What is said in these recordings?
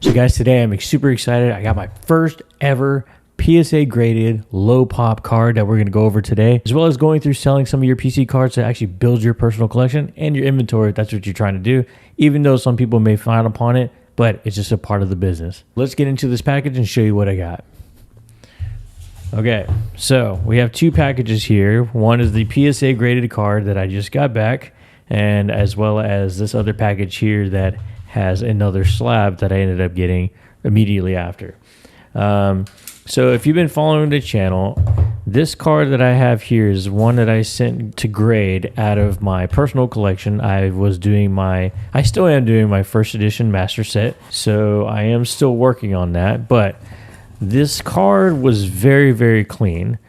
So guys, today I'm super excited. I got my first ever PSA Graded Low Pop card that we're going to go over today, as well as going through selling some of your PC cards to actually build your personal collection and your inventory if that's what you're trying to do, even though some people may frown upon it, but it's just a part of the business. Let's get into this package and show you what I got. Okay, so we have two packages here. One is the PSA Graded card that I just got back, and as well as this other package here that has another slab that I ended up getting immediately after. So if you've been following the channel, this card that I have here is one that I sent to grade out of my personal collection. I still am doing my first edition master set, so I am still working on that, but this card was very, very clean.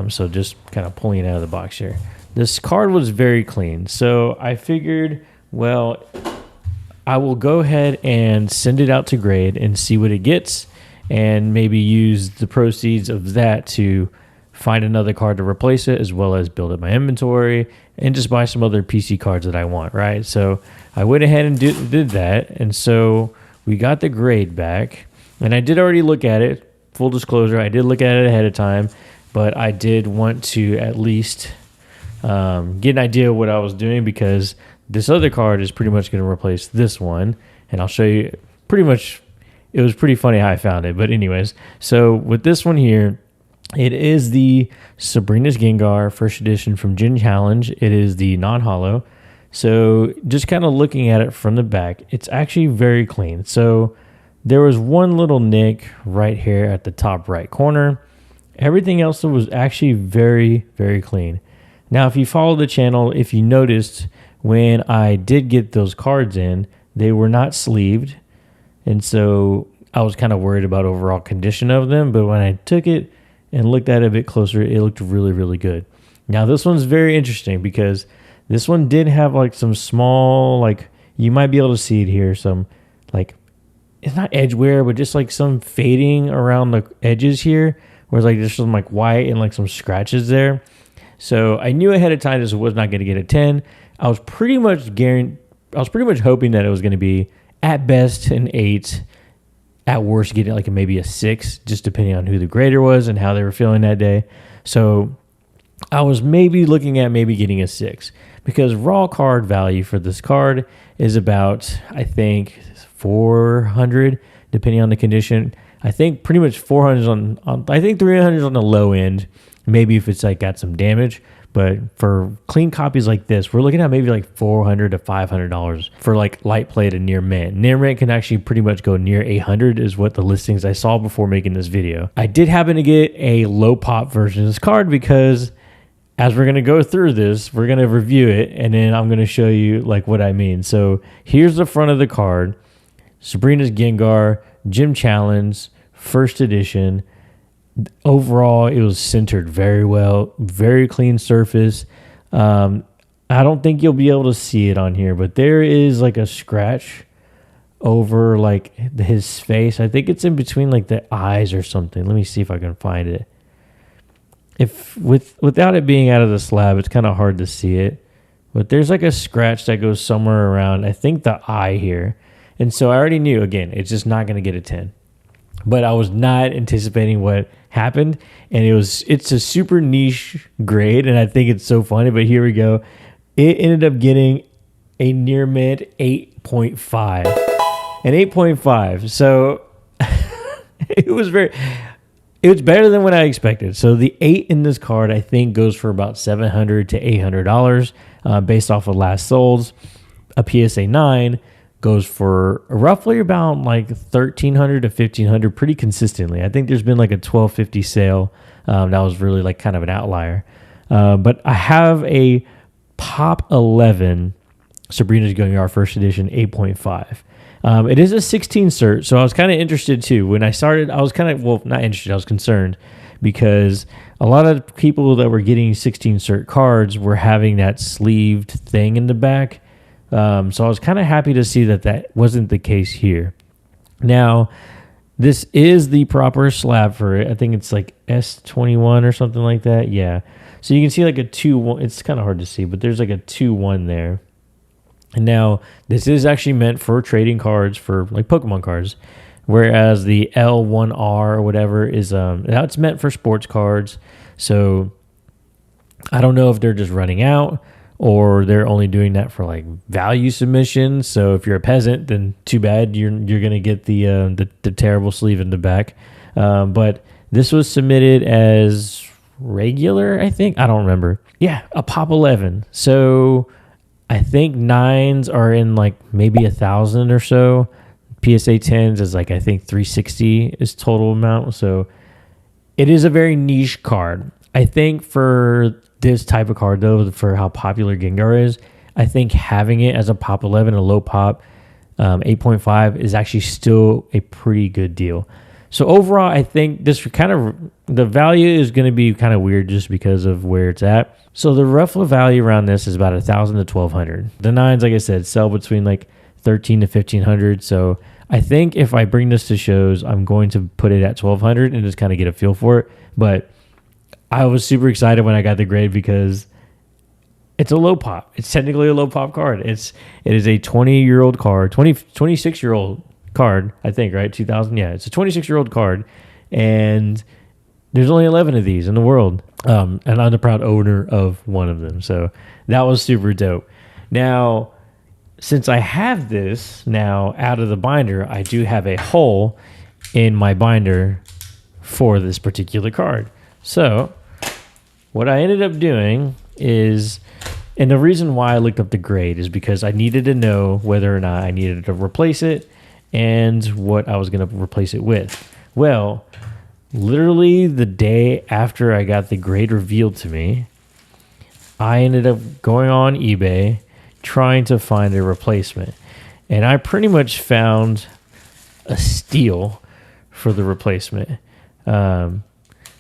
So just kind of pulling it out of the box here. This card was very clean, so I figured, well, I will go ahead and send it out to grade and see what it gets, and maybe use the proceeds of that to find another card to replace it, as well as build up my inventory and just buy some other PC cards that I want, right? So I went ahead and did that, and so we got the grade back, and I did already look at it. Full disclosure, I did look at it ahead of time, but I did want to at least get an idea of what I was doing, because this other card is pretty much going to replace this one, and I'll show you pretty much. It was pretty funny how I found it, but anyways, so with this one here, it is the Sabrina's Gengar first edition from Gen Challenge. It is the non-holo. So just kind of looking at it from the back, it's actually very clean. So there was one little nick right here at the top right corner. Everything else was actually very, very clean. Now, if you follow the channel, if you noticed, when I did get those cards in, they were not sleeved. And so I was kind of worried about overall condition of them. But when I took it and looked at it a bit closer, it looked really, really good. Now, this one's very interesting because this one did have like some small, like you might be able to see it here. Some like, it's not edge wear, but just like some fading around the edges here. Where like there's some like white and like some scratches there. So I knew ahead of time this was not going to get a 10. I was pretty much hoping that it was going to be at best an 8, at worst getting like maybe a 6, just depending on who the grader was and how they were feeling that day. So I was maybe looking at maybe getting a 6, because raw card value for this card is about, I think, 400, depending on the condition. I think pretty much 400 on I think 300 on the low end, maybe if it's like got some damage. But for clean copies like this, we're looking at maybe like $400 to $500 for like light plate and near mint. Near mint can actually pretty much go near 800 is what the listings I saw before making this video. I did happen to get a low pop version of this card because as we're going to go through this, we're going to review it and then I'm going to show you like what I mean. So here's the front of the card. Sabrina's Gengar, Gym Challenge, first edition. Overall, it was centered very well, very clean surface. I don't think you'll be able to see it on here, but there is like a scratch over like his face. I think it's in between like the eyes or something. Let me see if I can find it. Without it being out of the slab, it's kind of hard to see it, but there's like a scratch that goes somewhere around, I think, the eye here. And so I already knew, again, it's just not going to get a 10. But I was not anticipating what happened, and it's a super niche grade, and I think it's so funny, but here we go. It ended up getting a near mint 8.5. An 8.5. So it was better than what I expected. So the 8 in this card, I think, goes for about $700 to $800 based off of last solds. A PSA 9 goes for roughly about like $1,300 to $1,500 pretty consistently. I think there's been like a $1,250 sale. That was really like kind of an outlier. But I have a Pop 11 Sabrina's Gengar first edition 8.5. It is a 16 cert, so I was kind of interested too. When I started, I was kind of, well, not interested, I was concerned because a lot of people that were getting 16 cert cards were having that sleeved thing in the back. So I was kind of happy to see that wasn't the case here. Now, this is the proper slab for it. I think it's like S21 or something like that. Yeah. So you can see like a 2-1. It's kind of hard to see, but there's like a 2-1 there. And now this is actually meant for trading cards for like Pokemon cards. whereas the L1R or whatever is that's meant for sports cards. So I don't know if they're just running out or they're only doing that for like value submissions. So if you're a peasant, then too bad, you're gonna get the terrible sleeve in the back. But this was submitted as regular, I think. I don't remember. Yeah, a Pop 11. So I think 9s are in like maybe 1,000 or so. PSA 10s is like, I think 360 is total amount. So it is a very niche card. I think for this type of card though, for how popular Gengar is, I think having it as a Pop 11, a low pop, 8.5 is actually still a pretty good deal. So overall, I think this kind of, the value is going to be kind of weird just because of where it's at. So the rough value around this is about 1,000 to 1,200. The 9s, like I said, sell between like 13 to 1,500. So I think if I bring this to shows, I'm going to put it at 1,200 and just kind of get a feel for it. But I was super excited when I got the grade because it's a low pop. It's technically a low pop card. It is a 20-year-old card, 26-year-old card, I think, right? 2000. Yeah, it's a 26-year-old card, and there's only 11 of these in the world. And I'm the proud owner of one of them. So that was super dope. Now, since I have this now out of the binder, I do have a hole in my binder for this particular card. So what I ended up doing is, and the reason why I looked up the grade is because I needed to know whether or not I needed to replace it and what I was going to replace it with. Well, literally the day after I got the grade revealed to me, I ended up going on eBay trying to find a replacement. And I pretty much found a steal for the replacement.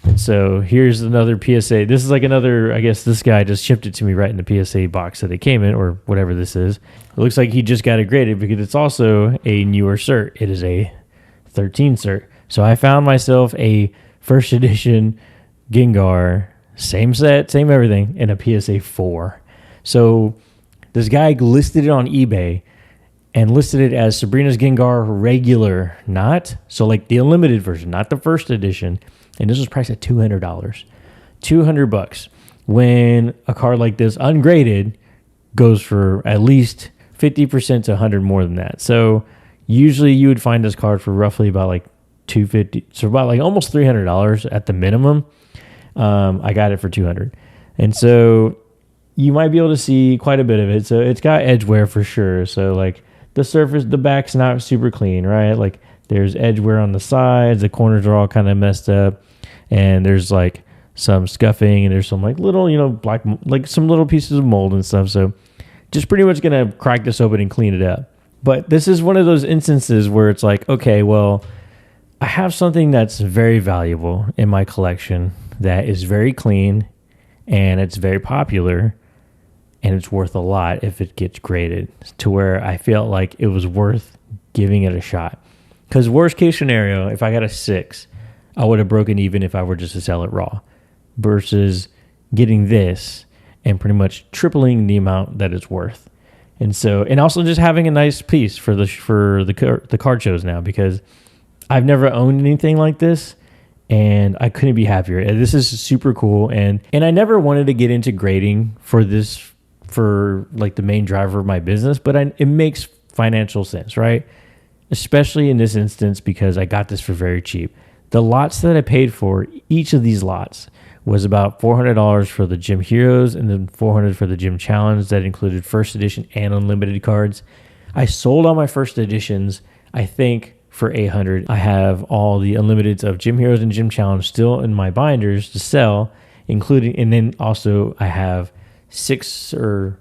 And so here's another PSA. This is like another, I guess this guy just shipped it to me right in the PSA box that it came in, or whatever this is. It looks like he just got it graded because it's also a newer cert. It is a 13 cert. So I found myself a first edition Gengar, same set, same everything, in a PSA 4. So this guy listed it on eBay and listed it as Sabrina's Gengar regular, not, so like the unlimited version, not the first edition. And this was priced at $200. $200 when a card like this ungraded goes for at least 50% to 100 more than that. So usually you would find this card for roughly about like $250, so about like almost $300 at the minimum. I got it for $200, and so you might be able to see quite a bit of it. So it's got edge wear for sure. So like the surface, the back's not super clean, right? Like there's edge wear on the sides, the corners are all kind of messed up, and there's like some scuffing, and there's some like little, black, like some little pieces of mold and stuff. So just pretty much gonna crack this open and clean it up. But this is one of those instances where it's like, okay, well, I have something that's very valuable in my collection that is very clean and it's very popular and it's worth a lot if it gets graded, to where I felt like it was worth giving it a shot. Because worst case scenario, if I got a 6, I would have broken even if I were just to sell it raw, versus getting this and pretty much tripling the amount that it's worth. And so, and also just having a nice piece for the card shows now, because I've never owned anything like this and I couldn't be happier. This is super cool. And I never wanted to get into grading for this, for like the main driver of my business, but it makes financial sense, right? Especially in this instance, because I got this for very cheap. The lots that I paid for, each of these lots was about $400 for the Gym Heroes and then $400 for the Gym Challenge. That included first edition and unlimited cards. I sold all my first editions, I think, for $800. I have all the unlimiteds of Gym Heroes and Gym Challenge still in my binders to sell, including, and then also I have 6 or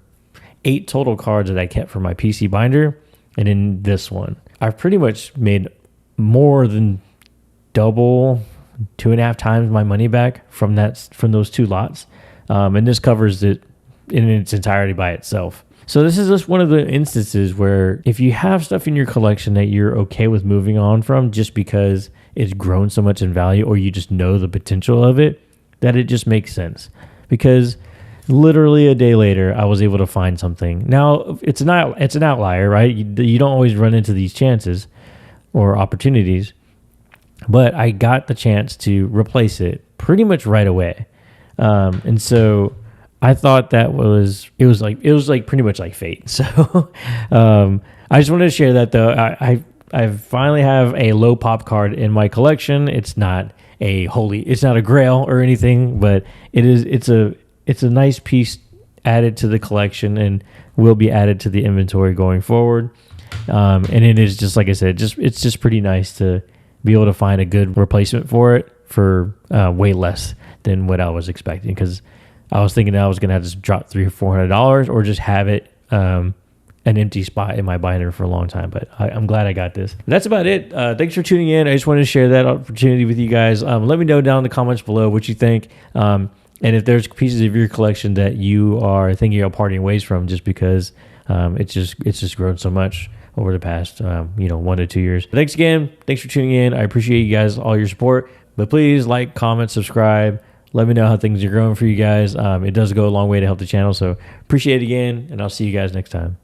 8 total cards that I kept for my PC binder. And in this one, I've pretty much made more than double, 2.5 times my money back from those 2 lots. And this covers it in its entirety by itself. So this is just one of the instances where if you have stuff in your collection that you're okay with moving on from just because it's grown so much in value, or you just know the potential of it, that it just makes sense. Because literally a day later, I was able to find something. Now, it's an outlier, right? You don't always run into these chances. or opportunities, but I got the chance to replace it pretty much right away. And so I thought it was like pretty much like fate. So I just wanted to share that though. I finally have a low pop card in my collection. It's not a grail or anything, but it's a nice piece added to the collection and will be added to the inventory going forward. And it is just, like I said, it's just pretty nice to be able to find a good replacement for it for way less than what I was expecting, because I was thinking that I was going to have to drop $300 or $400 or just have it an empty spot in my binder for a long time. But I'm glad I got this. That's about it. Thanks for tuning in. I just wanted to share that opportunity with you guys. Let me know down in the comments below what you think. And if there's pieces of your collection that you are thinking of parting ways from, just because it's just grown so much over the past 1 to 2 years. Thanks again. Thanks for tuning in. I appreciate you guys, all your support. But please like, comment, subscribe. Let me know how things are growing for you guys. It does go a long way to help the channel. So appreciate it again, and I'll see you guys next time.